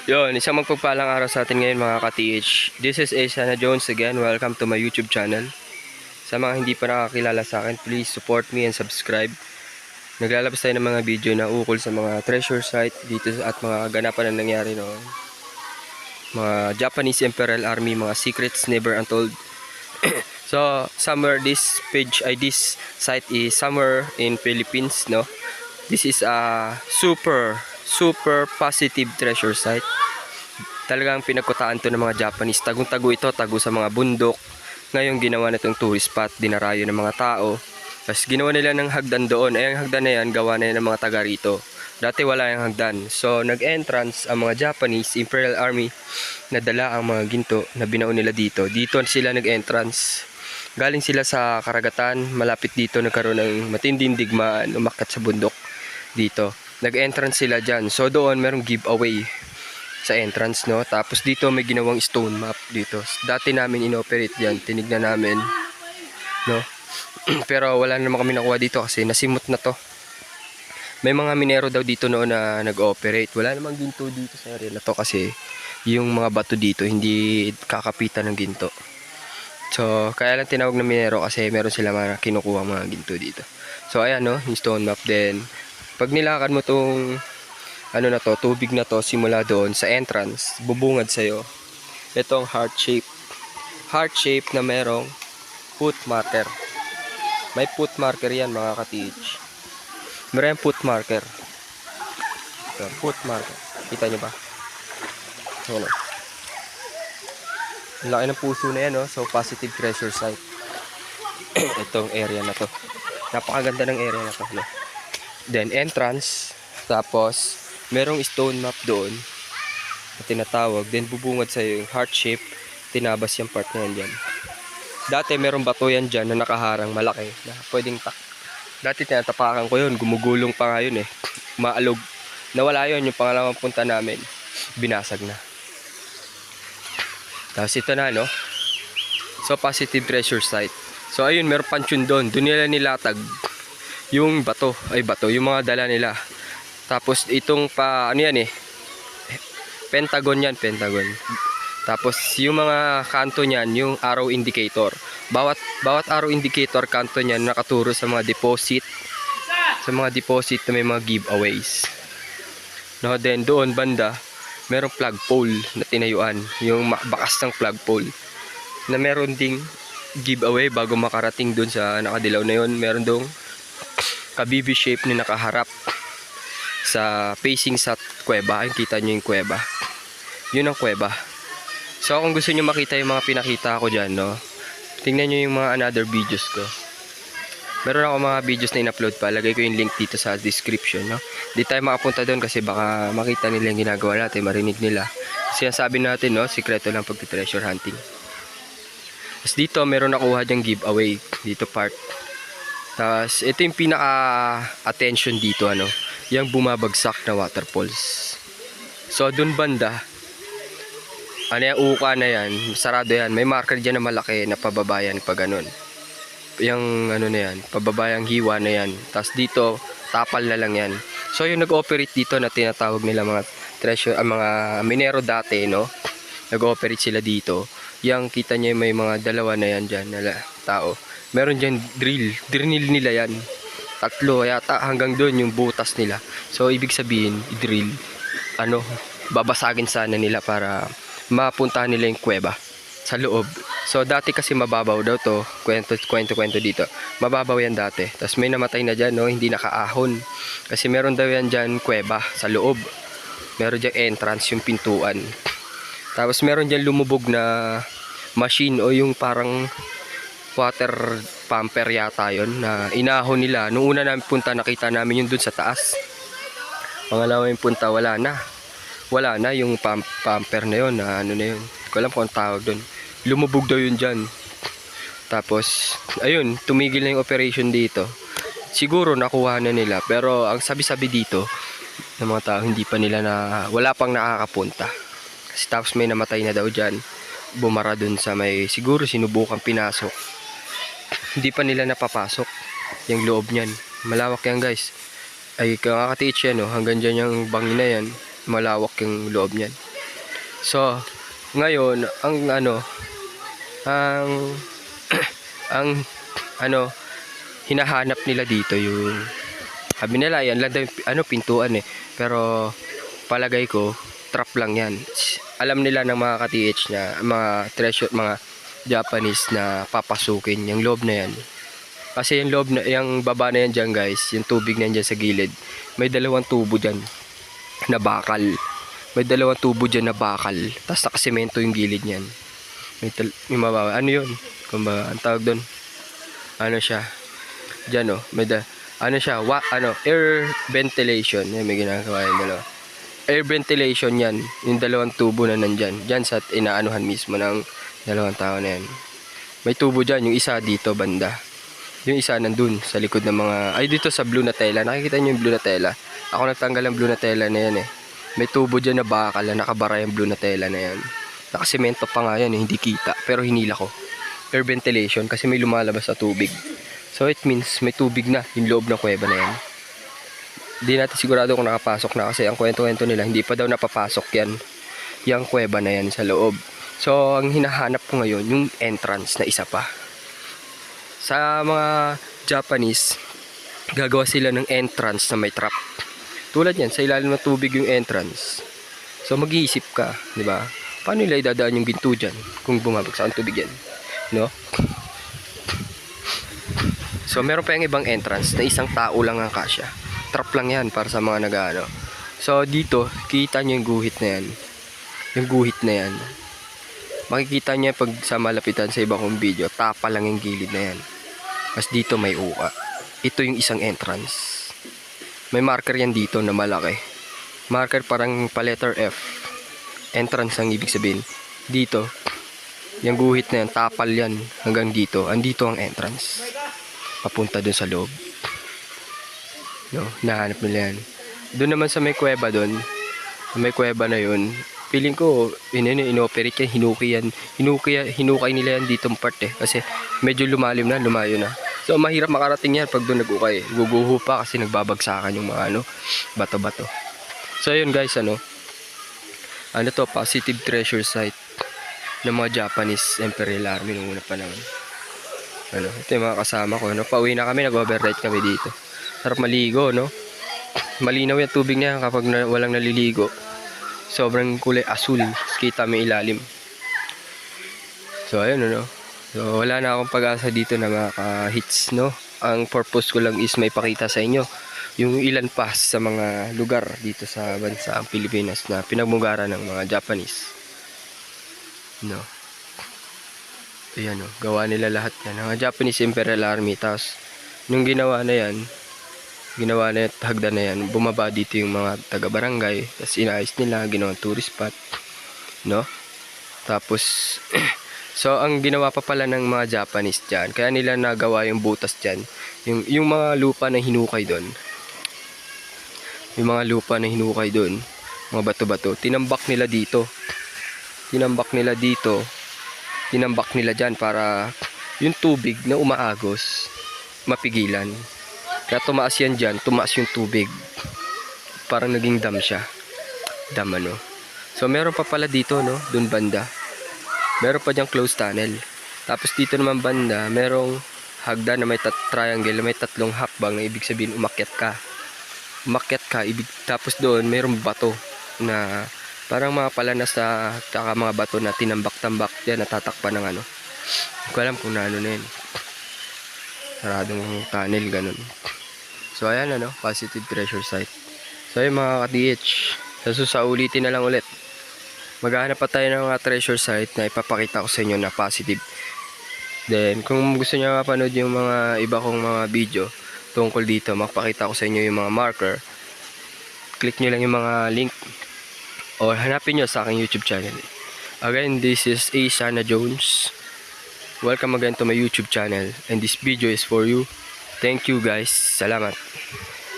Yun, isang magpagpalang araw sa atin ngayon mga ka-TH. This is Asana Jones again. Welcome to my YouTube channel. Sa mga hindi pa nakakilala sa akin, please support me and subscribe. Naglalabas tayo ng mga video na ukol sa mga treasure site dito at mga ganapan na nangyari noon. Mga Japanese Imperial Army, mga secrets never untold. So, somewhere this site is somewhere in Philippines, no? This is a super positive treasure site. Talagang pinagkutaan to ng mga Japanese. Tagong-tago ito, tago sa mga bundok. Ngayon ginawa na itong tourist spot, dinarayo ng mga tao. Tapos ginawa nila ng hagdan doon. Ay ang hagdan na yan, gawa na yan ng mga taga rito. Dati wala yung hagdan. So nag-entrance ang mga Japanese Imperial Army na dala ang mga ginto na binaon nila dito. Dito sila nag-entrance. Galing sila sa karagatan, malapit dito nagkaroon ng matinding digmaan, umakyat sa bundok dito. Nag-entrance sila dyan. So doon merong giveaway sa entrance, no? Tapos dito may ginawang stone map dito. Dati namin inoperate yan, tinignan namin, no? Pero wala naman kami nakuha dito kasi nasimot na to. May mga minero daw dito noon na nag-ooperate. Wala namang ginto dito sa area na to kasi yung mga bato dito hindi kakapitan ng ginto. So kaya lang tinawag na minero kasi meron sila mga kinukuha mga ginto dito. So ayan, no, yung stone map. Then pag nilakad mo tong ano na to, tubig na to, simula doon sa entrance, bubungad sa'yo itong heart shape na merong foot marker. May foot marker yan mga ka-TH. Meron foot marker. Ito, foot marker, kita nyo ba? Ano? Ang laki ng puso na yan, no? So positive treasure site. Itong area na to, napakaganda ng area na to, no? Then entrance, tapos merong stone map doon na tinatawag. Then bubungad sa yung heart shape. Tinabas yung part na yan dyan. Dati merong bato yan dyan na nakaharang malaki na pwedeng dati tinatapakan ko yun. Gumugulong pa nga yun eh. Maalog. Nawala yun. Yung pangalawang punta namin, binasag na. Tapos ito na, no? So positive treasure site. So ayun, meron pansyon doon. Doon nila nilatag yung bato. Yung mga dala nila. Tapos itong ano yan eh, pentagon yan, pentagon. Tapos yung mga kanto niyan, yung arrow indicator. Bawat arrow indicator, kanto niyan nakaturo sa mga deposit. Sa mga deposit na may mga giveaways. No, then doon banda, merong flagpole na tinayuan, yung bakas ng flagpole. Na meron ding giveaway bago makarating doon sa nakadilaw na yun. Meron dong kabibi shape na nakaharap sa facing sa kuweba. Ayun, kita nyo yung kuweba, yun ang kuweba. So kung gusto nyo makita yung mga pinakita ko dyan, no, tingnan nyo yung mga another videos ko. Meron ako mga videos na in-upload pa, lagay ko yung link dito sa description, no. Di tayo makapunta doon kasi baka makita nila yung ginagawa natin, marinig nila. Sinasabi natin, no, sikreto lang pag treasure hunting. Tapos dito meron nakuha dyang giveaway dito part. Tapos ito yung pinaka attention dito, ano, yung bumabagsak na waterfalls. So dun banda, ano yung uka na yan, sarado yan. May marker dyan na malaki na pababayan pa ganun. Yung ano na yan, pababayang hiwa na yan. Tapos dito, tapal na lang yan. So yung nag-operate dito na tinatawag nila mga treasure, mga minero dati, no, nag-operate sila dito. Yang kita nyo may mga dalawa na yan dyan na tao. Meron dyan drill nila yan. Tatlo yata hanggang doon yung butas nila. So ibig sabihin, i-drill, ano, babasagin sana nila para mapuntahan nila yung kuweba sa loob. So dati kasi mababaw daw to, kwento dito. Mababaw yan dati. Tapos may namatay na dyan, no, hindi nakaahon. Kasi meron daw yan dyan kuweba sa loob. Meron dyan entrance, yung pintuan. Tapos meron dyan lumubog na machine o yung parang water pumper yata yun na inahon nila. Nung una namin punta, nakita namin yun dun sa taas. Pangalawa yung punta, wala na yung pumper na yun, na ano na yun, hindi ko alam kung ang tawag dun. Lumubog daw yun dyan. Tapos ayun, tumigil na yung operation dito. Siguro nakuha na nila, pero ang sabi-sabi dito ng mga tao, hindi pa nila wala pang nakakapunta. Kasi tapos may namatay na daw dyan, bumara dun sa may, siguro sinubukang pinasok, hindi pa nila napapasok yung loob niyan. Malawak yan guys. Ay kakatiits yan, no? Hanggang dyan yung bangin na yan, malawak yung loob niyan. So, ngayon, ang ano, ang ang ano, hinahanap nila dito yung sabi nila yan lang daw yung, pintuan eh, pero palagay ko trap lang yan. Alam nila ng mga ka-TH na mga treasure, mga Japanese na papasukin yung loob na yan, kasi yung loob na yung baba na yan dyan guys, yung tubig na yan dyan sa gilid, may dalawang tubo dyan na bakal, may dalawang tubo dyan na bakal, tapos nakasemento yung gilid niyan. May mababa, ano yun, kumbaga ang tawag doon, ano siya dyan ano siya, air ventilation. Yan, may ginagawa yung dalawa. Air ventilation yan, yung dalawang tubo na nandyan. Dyan sa inaanuhan mismo ng dalawang tao na yan. May tubo dyan, yung isa dito banda. Yung isa nandun sa likod ng mga, ay dito sa blue na tela. Nakikita nyo yung blue na tela? Ako nagtanggal ang blue na tela na yan eh. May tubo dyan na bakal na nakabara yung blue na tela na yan. Nakasemento pa nga yan eh, hindi kita. Pero hinila ko. Air ventilation kasi may lumalabas sa tubig. So it means may tubig na yung loob ng kuweba na yan. Hindi natin sigurado kung nakapasok na kasi ang kwento-kwento nila hindi pa daw napapasok yan. Yung kuweba na yan sa loob. So ang hinahanap ko ngayon yung entrance na isa pa. Sa mga Japanese, gagawa sila ng entrance na may trap. Tulad yan, sa ilalim ng tubig yung entrance. So mag-iisip ka, di ba? Paano nila idadaan yung ginto dyan kung bumabagsak ang tubig yan? No? So meron pa yung ibang entrance na isang tao lang ang kasya. Trap lang yan para sa mga nag-ano. So dito, kita nyo yung guhit na yan. Yung guhit na yan. Makikita nyo pag sa malapitan sa iba kong video, tapa lang yung gilid na yan. Mas dito may uka. Ito yung isang entrance. May marker yan dito na malaki. Marker parang pa letter F. Entrance ang ibig sabihin. Dito, yung guhit na yan, tapal yan hanggang dito. Andito ang entrance. Papunta dun sa loob. No, nahanap nila yan. Doon naman sa may kuweba doon, may kuweba na yun, feeling ko inoperate yan, hinukay nila yan ditong part eh, kasi medyo lumalim na, lumayo na. So mahirap makarating yan pag doon nag-ukay. Guguho pa kasi nagbabagsakan yung mga bato-bato. So ayun guys, ano to, positive treasure site ng mga Japanese Imperial Army nung una pa naman. Ito yung mga kasama ko, pauwi na kami, nag-overnight kami dito. Sarap maligo, no? Malinaw yung tubig niya kapag walang naliligo. Sobrang kulay asul, kita may ilalim. So ayun, so wala na akong pag-asa dito na maka-hits, no? Ang purpose ko lang is may pakita sa inyo yung ilan pa sa mga lugar dito sa bansa ang Pilipinas na pinagmugaran ng mga Japanese, no? Ayan, gawa nila lahat yan, ang Japanese Imperial Army. Tapos nung ginawa na yan, hagdan na yan, bumaba dito yung mga taga-barangay, tapos inaayos nila, ginawa tourist spot, no? Tapos so ang ginawa pa pala ng mga Japanese dyan, kaya nila nagawa yung butas dyan, yung mga lupa na hinukay doon, mga bato-bato, tinambak nila dyan para yung tubig na umaagos mapigilan. Kaya tumaas yan dyan, tumaas yung tubig, parang naging dam siya, so meron pa pala dito, no, dun banda meron pa dyang closed tunnel. Tapos dito naman banda merong hagdan na may triangle, may tatlong hakbang, na ibig sabihin umakyat ka, tapos doon mayroong bato na parang mga palanas na tsaka mga bato na tinambak-tambak yan, natatakpan ng hindi ko alam kung na na yun, saradong tunnel, ganun. So ayan, positive treasure site. So ayun mga ka-TH, ulitin na lang ulit, maghahanap pa tayo ng mga treasure site na ipapakita ko sa inyo na positive. Then kung gusto nyo mapanood yung mga iba kong mga video tungkol dito, makapakita ko sa inyo yung mga marker, click nyo lang yung mga link o hanapin nyo sa aking YouTube channel. Again, this is A. Sana Jones. Welcome again to my YouTube channel, and this video is for you. Thank you guys. Salamat.